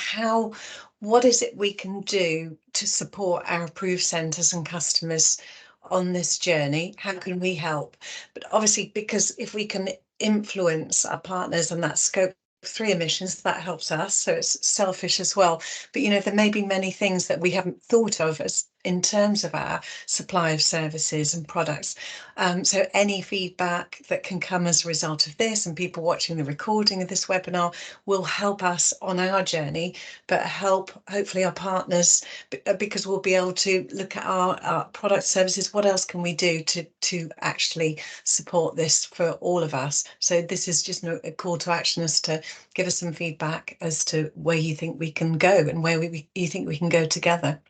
what is it we can do to support our approved centres and customers on this journey. How can we help? But obviously, because if we can influence our partners and that Scope 3 emissions, that helps us, so it's selfish as well. But you know, there may be many things that we haven't thought of as in terms of our supply of services and products. So any feedback that can come as a result of this, and people watching the recording of this webinar, will help us on our journey, but help hopefully our partners, because we'll be able to look at our product services. What else can we do to actually support this for all of us? So this is just a call to action as to give us some feedback as to where you think we can go and where you think we can go together.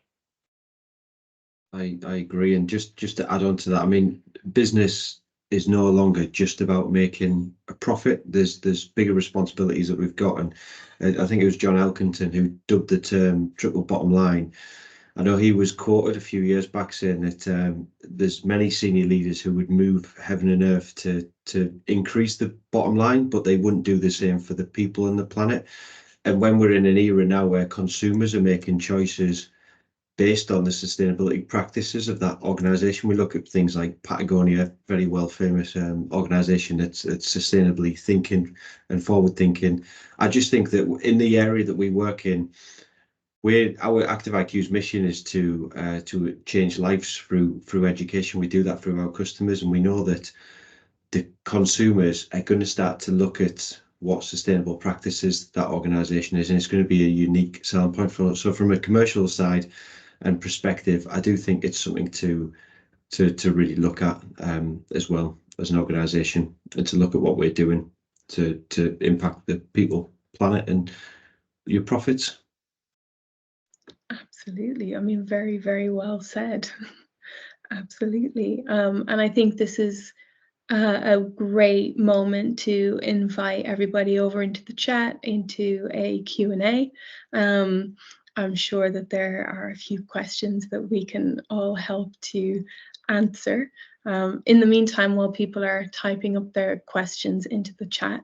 I agree, and just to add on to that, I mean, business is no longer just about making a profit. There's bigger responsibilities that we've got, and I think it was John Elkington who dubbed the term triple bottom line. I know he was quoted a few years back saying that there's many senior leaders who would move heaven and earth to increase the bottom line, but they wouldn't do the same for the people and the planet. And when we're in an era now where consumers are making choices based on the sustainability practices of that organization, we look at things like Patagonia, very well famous organization that's sustainably thinking and forward thinking. I just think that in the area that we work in, our Active IQ's mission is to change lives through education. We do that through our customers, and we know that the consumers are going to start to look at what sustainable practices that organization is, and it's going to be a unique selling point for us. So from a commercial side and perspective, I do think it's something to really look at as well as an organization, and to look at what we're doing to impact the people, planet, and your profits. Absolutely. I mean, very, very well said. Absolutely. And I think this is a great moment to invite everybody over into the chat, into a Q&A. I'm sure that there are a few questions that we can all help to answer. In the meantime, while people are typing up their questions into the chat,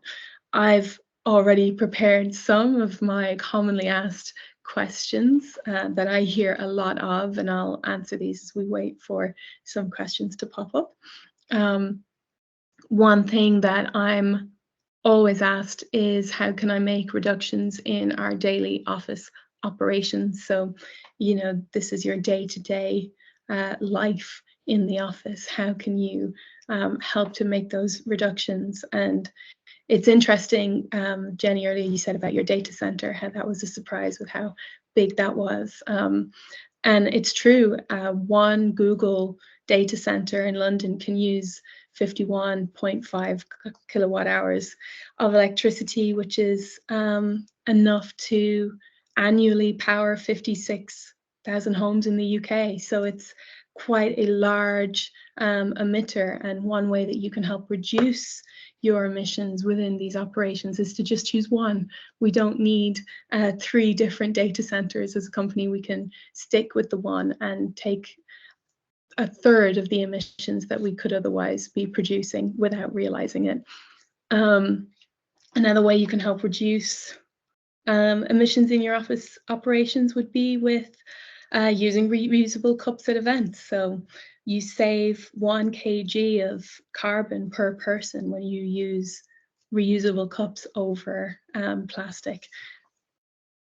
I've already prepared some of my commonly asked questions that I hear a lot of, and I'll answer these as we wait for some questions to pop up. One thing that I'm always asked is, how can I make reductions in our daily office operations? So, you know, this is your day-to-day life in the office. How can you help to make those reductions? And it's interesting, Jenny, earlier you said about your data center, how that was a surprise with how big that was. And it's true, one Google data center in London can use 51.5 kilowatt hours of electricity, which is enough to annually power 56,000 homes in the UK. So it's quite a large emitter, and one way that you can help reduce your emissions within these operations is to just choose one. We don't need 3 different data centers as a company. We can stick with the one and take a third of the emissions that we could otherwise be producing without realizing it. Another way you can help reduce emissions in your office operations would be with using reusable cups at events. So you save 1 kg of carbon per person when you use reusable cups over plastic.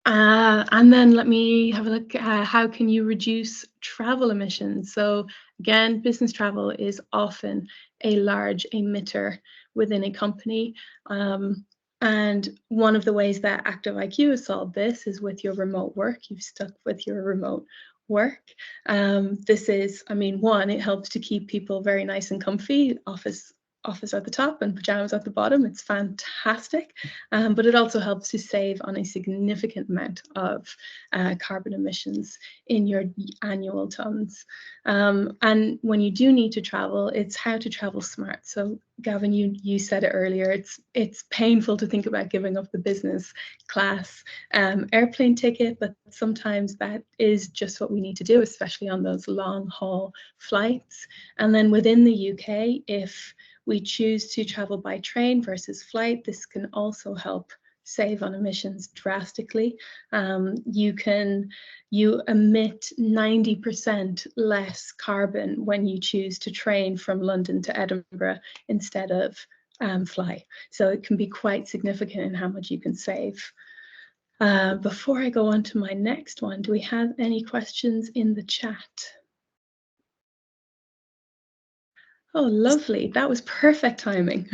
And then let me have a look at how can you reduce travel emissions. So again, business travel is often a large emitter within a company. And one of the ways that Active IQ has solved this is with your remote work. You've stuck with your remote work. This is, I mean, one, it helps to keep people very nice and comfy. Office at the top and pajamas at the bottom. It's fantastic, but it also helps to save on a significant amount of carbon emissions in your annual tons. And when you do need to travel, it's how to travel smart. So Gavin, you said it earlier, it's painful to think about giving up the business class airplane ticket, but sometimes that is just what we need to do, especially on those long haul flights. And then within the UK, if we choose to travel by train versus flight, this can also help save on emissions drastically. You emit 90% less carbon when you choose to train from London to Edinburgh instead of fly. So it can be quite significant in how much you can save. Before I go on to my next one, do we have any questions in the chat? Oh, lovely. That was perfect timing.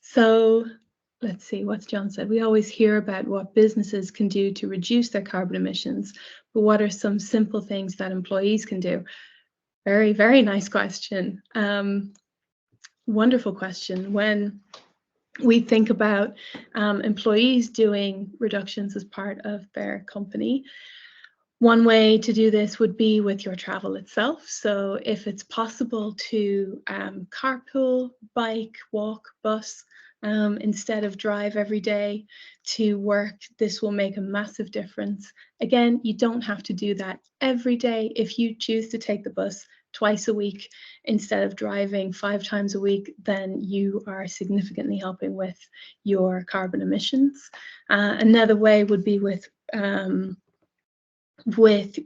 So let's see, what's John said? We always hear about what businesses can do to reduce their carbon emissions, but what are some simple things that employees can do? Very, very nice question. Wonderful question. When we think about employees doing reductions as part of their company, one way to do this would be with your travel itself. So if it's possible to carpool, bike, walk, bus, instead of drive every day to work, this will make a massive difference. Again, you don't have to do that every day. If you choose to take the bus twice a week instead of driving 5 times a week, then you are significantly helping with your carbon emissions. Another way would be with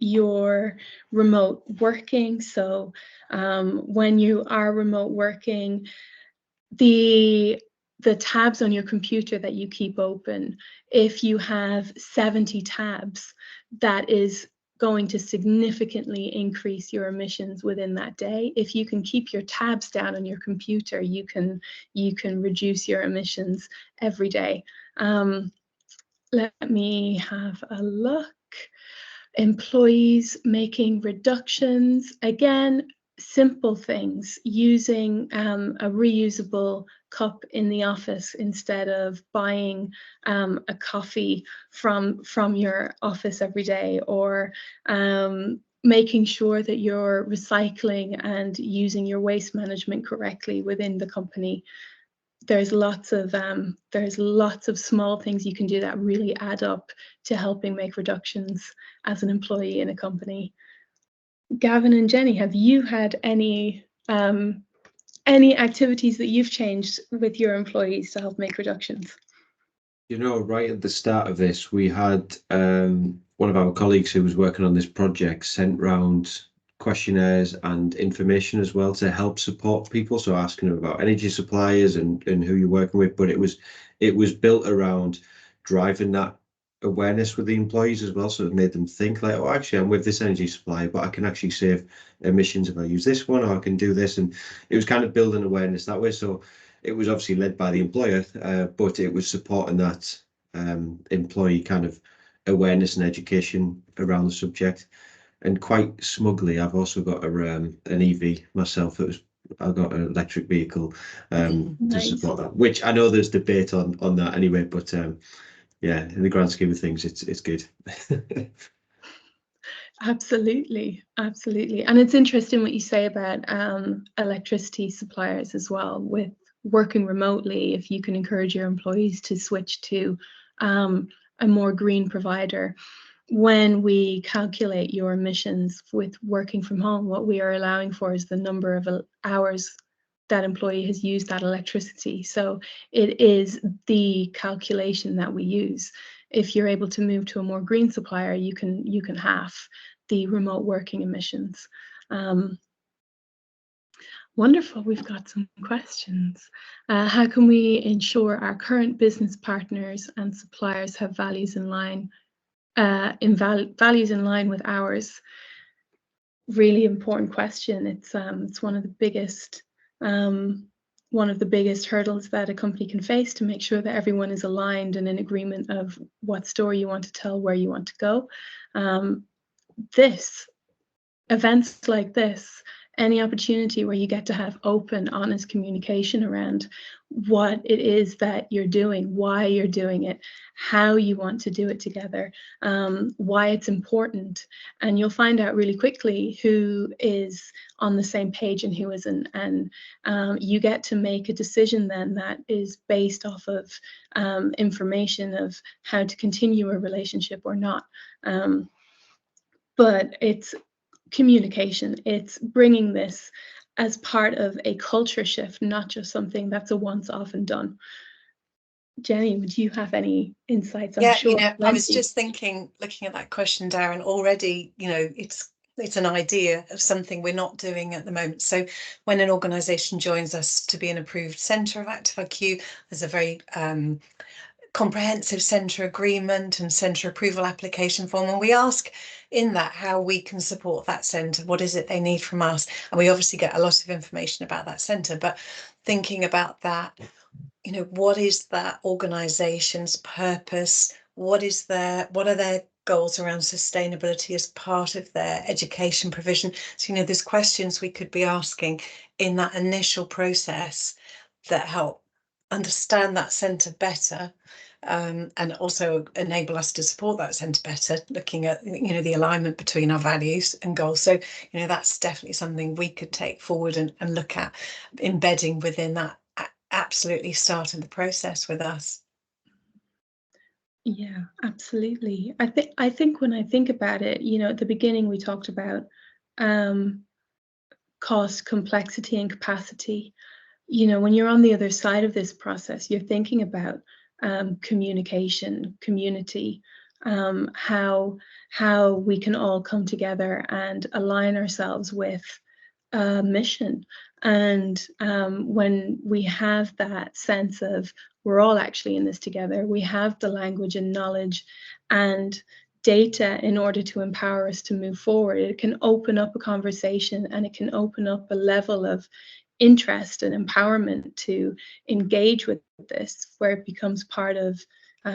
your remote working. So when you are remote working, the tabs on your computer that you keep open, if you have 70 tabs, that is going to significantly increase your emissions within that day. If you can keep your tabs down on your computer, you can reduce your emissions every day. Let me have a look. Employees making reductions. Again, simple things, using a reusable cup in the office instead of buying a coffee from your office every day, or making sure that you're recycling and using your waste management correctly within the company. There's lots of small things you can do that really add up to helping make reductions as an employee in a company. Gavin and Jenny, have you had any activities that you've changed with your employees to help make reductions? You know, right at the start of this, we had one of our colleagues who was working on this project sent round questionnaires and information as well to help support people. So asking them about energy suppliers and who you're working with, but it was built around driving that awareness with the employees as well. So it made them think like, oh, actually, I'm with this energy supplier, but I can actually save emissions if I use this one, or I can do this. And it was kind of building awareness that way. So it was obviously led by the employer, but it was supporting that employee kind of awareness and education around the subject. And quite smugly, I've also got an EV myself. I've got an electric vehicle to support that, which I know there's debate on that anyway, but yeah, in the grand scheme of things, it's good. Absolutely, absolutely. And it's interesting what you say about electricity suppliers as well. With working remotely, if you can encourage your employees to switch to a more green provider. When we calculate your emissions with working from home, what we are allowing for is the number of hours that employee has used that electricity. So it is the calculation that we use. if you're able to move to a more green supplier, you can halve the remote working emissions. Wonderful. We've got some questions. How can we ensure our current business partners and suppliers have values in line values in line with ours? Really important question. It's one of the biggest hurdles that a company can face, to make sure that everyone is aligned and in agreement of what story you want to tell, where you want to go. Events like this, any opportunity where you get to have open, honest communication around what it is that you're doing, why you're doing it, how you want to do it together, why it's important. And you'll find out really quickly who is on the same page and who isn't. And you get to make a decision then that is based off of information of how to continue a relationship or not. But it's communication. It's bringing this as part of a culture shift, not just something that's a once off and done. Jenny, would you have any insights? Yeah, I was just thinking, looking at that question, Darren, already, it's an idea of something we're not doing at the moment. So when an organisation joins us to be an approved centre of Active IQ, there's a very comprehensive centre agreement and centre approval application form, and we ask in that how we can support that centre, what is it they need from us, and we obviously get a lot of information about that centre. But thinking about that, what is that organisation's purpose, what are their goals around sustainability as part of their education provision? So there's questions we could be asking in that initial process that help understand that centre better, and also enable us to support that centre better, looking at the alignment between our values and goals. So that's definitely something we could take forward and look at embedding within that absolutely starting the process with us. Yeah, absolutely. I think when I think about it, at the beginning we talked about cost, complexity, and capacity. When you're on the other side of this process, you're thinking about communication, community, how we can all come together and align ourselves with a mission. And when we have that sense of we're all actually in this together, we have the language and knowledge and data in order to empower us to move forward, it can open up a conversation, and it can open up a level of interest and empowerment to engage with this, where it becomes part of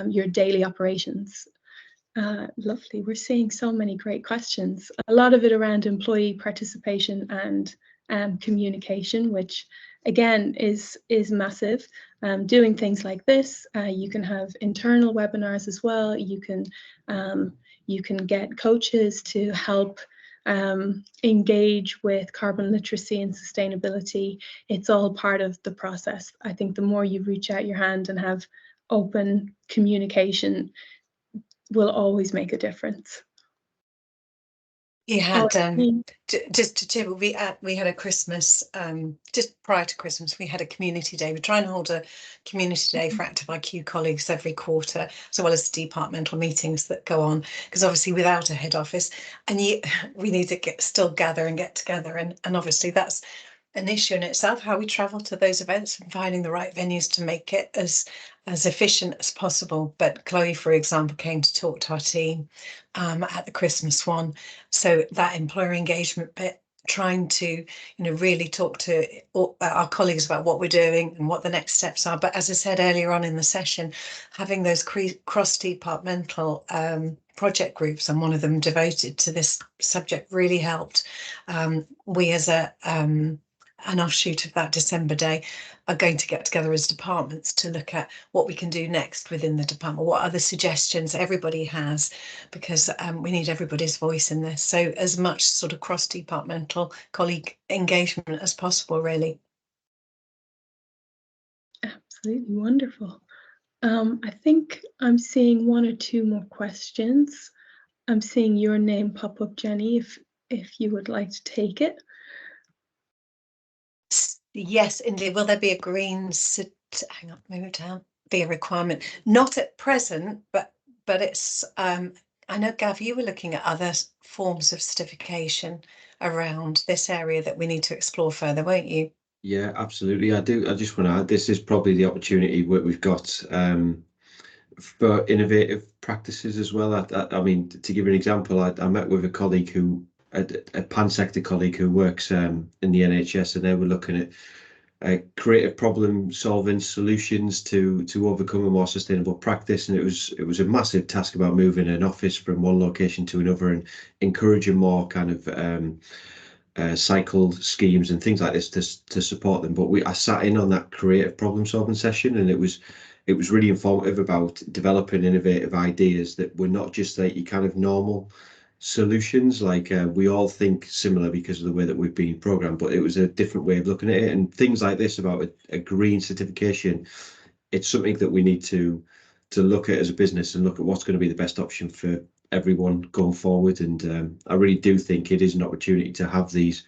your daily operations. Lovely. We're seeing so many great questions. A lot of it around employee participation and communication, which again is massive. Doing things like this, you can have internal webinars as well. You can get coaches to help engage with carbon literacy and sustainability. It's all part of the process. I think the more you reach out your hand and have open communication will always make a difference. You had just to tip, we had a Christmas, just prior to Christmas, we had a community day. We try and hold a community day for Active IQ colleagues every quarter, as well as departmental meetings that go on, because obviously without a head office, and we need to still gather and get together, and obviously that's an issue in itself, how we travel to those events and finding the right venues to make it as efficient as possible. But Chloe, for example, came to talk to our team at the Christmas one. So that employer engagement bit, trying to really talk to our colleagues about what we're doing and what the next steps are. But as I said earlier on in the session, having those cross-departmental project groups, and one of them devoted to this subject, really helped. We as an offshoot of that December day are going to get together as departments to look at what we can do next within the department, what other suggestions everybody has, because we need everybody's voice in this. So as much sort of cross-departmental colleague engagement as possible, really. Absolutely wonderful. I think I'm seeing one or two more questions. I'm seeing your name pop up, Jenny, if you would like to take it. Yes, indeed. Will there be a green hang on, move it down, be a requirement? Not at present, but but it's, I know, Gav, you were looking at other forms of certification around this area that we need to explore further, weren't you? Yeah, absolutely. I do. I just want to add, this is probably the opportunity where we've got for innovative practices as well. I mean, to give you an example, I met with a colleague who, a pan-sector colleague who works in the NHS, and they were looking at creative problem solving solutions to overcome a more sustainable practice, and it was a massive task about moving an office from one location to another and encouraging more kind of cycle schemes and things like this to support them. But I sat in on that creative problem solving session, and it was really informative about developing innovative ideas that were not just like your kind of normal solutions. Like we all think similar because of the way that we've been programmed, but it was a different way of looking at it. And things like this about a green certification, it's something that we need to look at as a business and look at what's going to be the best option for everyone going forward. And I really do think it is an opportunity to have these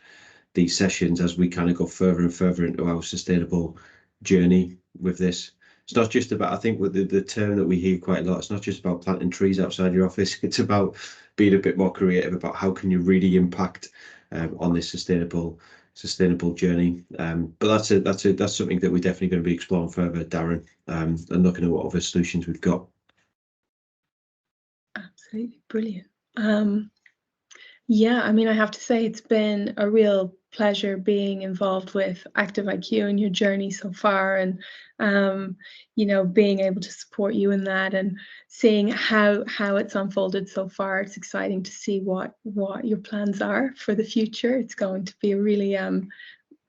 sessions as we kind of go further and further into our sustainable journey with this. It's not just about, I think with the term that we hear quite a lot, it's not just about planting trees outside your office. It's about being a bit more creative about how can you really impact on this sustainable journey. But that's something that we're definitely going to be exploring further, Darren, and looking at what other solutions we've got. Absolutely brilliant. Yeah, I mean, I have to say it's been a real pleasure being involved with Active IQ and your journey so far, and you know, being able to support you in that and seeing how it's unfolded so far. It's exciting to see what your plans are for the future. It's going to be a really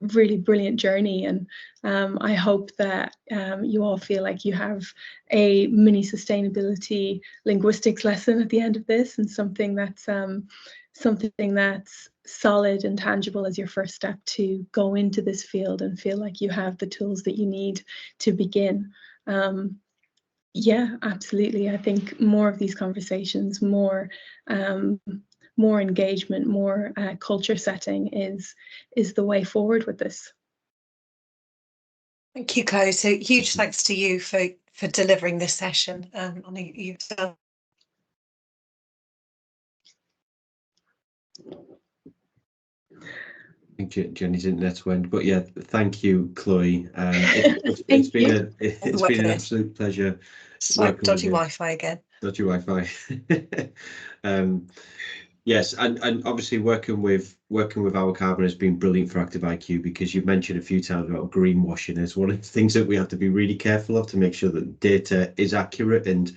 really brilliant journey, and I hope that you all feel like you have a mini sustainability linguistics lesson at the end of this, and something that's solid and tangible as your first step to go into this field and feel like you have the tools that you need to begin. Yeah, absolutely. I think more of these conversations, more engagement, more culture setting is the way forward with this. Thank you, Chloe. So huge thanks to you for delivering this session. You've done. I think Jenny's internet went, but yeah, thank you, Chloe. It's been an absolute pleasure. It's like dodgy Wi-Fi again. Dodgy Wi-Fi. Yes, and obviously working with Our Carbon has been brilliant for Active IQ, because you've mentioned a few times about greenwashing as one of the things that we have to be really careful of to make sure that data is accurate, and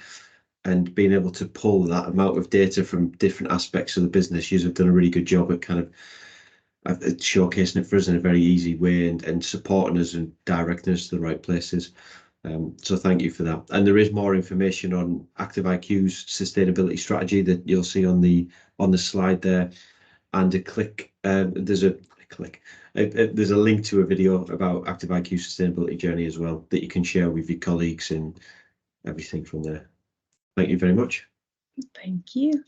being able to pull that amount of data from different aspects of the business. You have done a really good job at kind of showcasing it for us in a very easy way, and supporting us and directing us to the right places. So thank you for that. And there is more information on Active IQ's sustainability strategy that you'll see on the slide there, and there's a link to a video about Active IQ's sustainability journey as well that you can share with your colleagues and everything from there. Thank you very much. Thank you.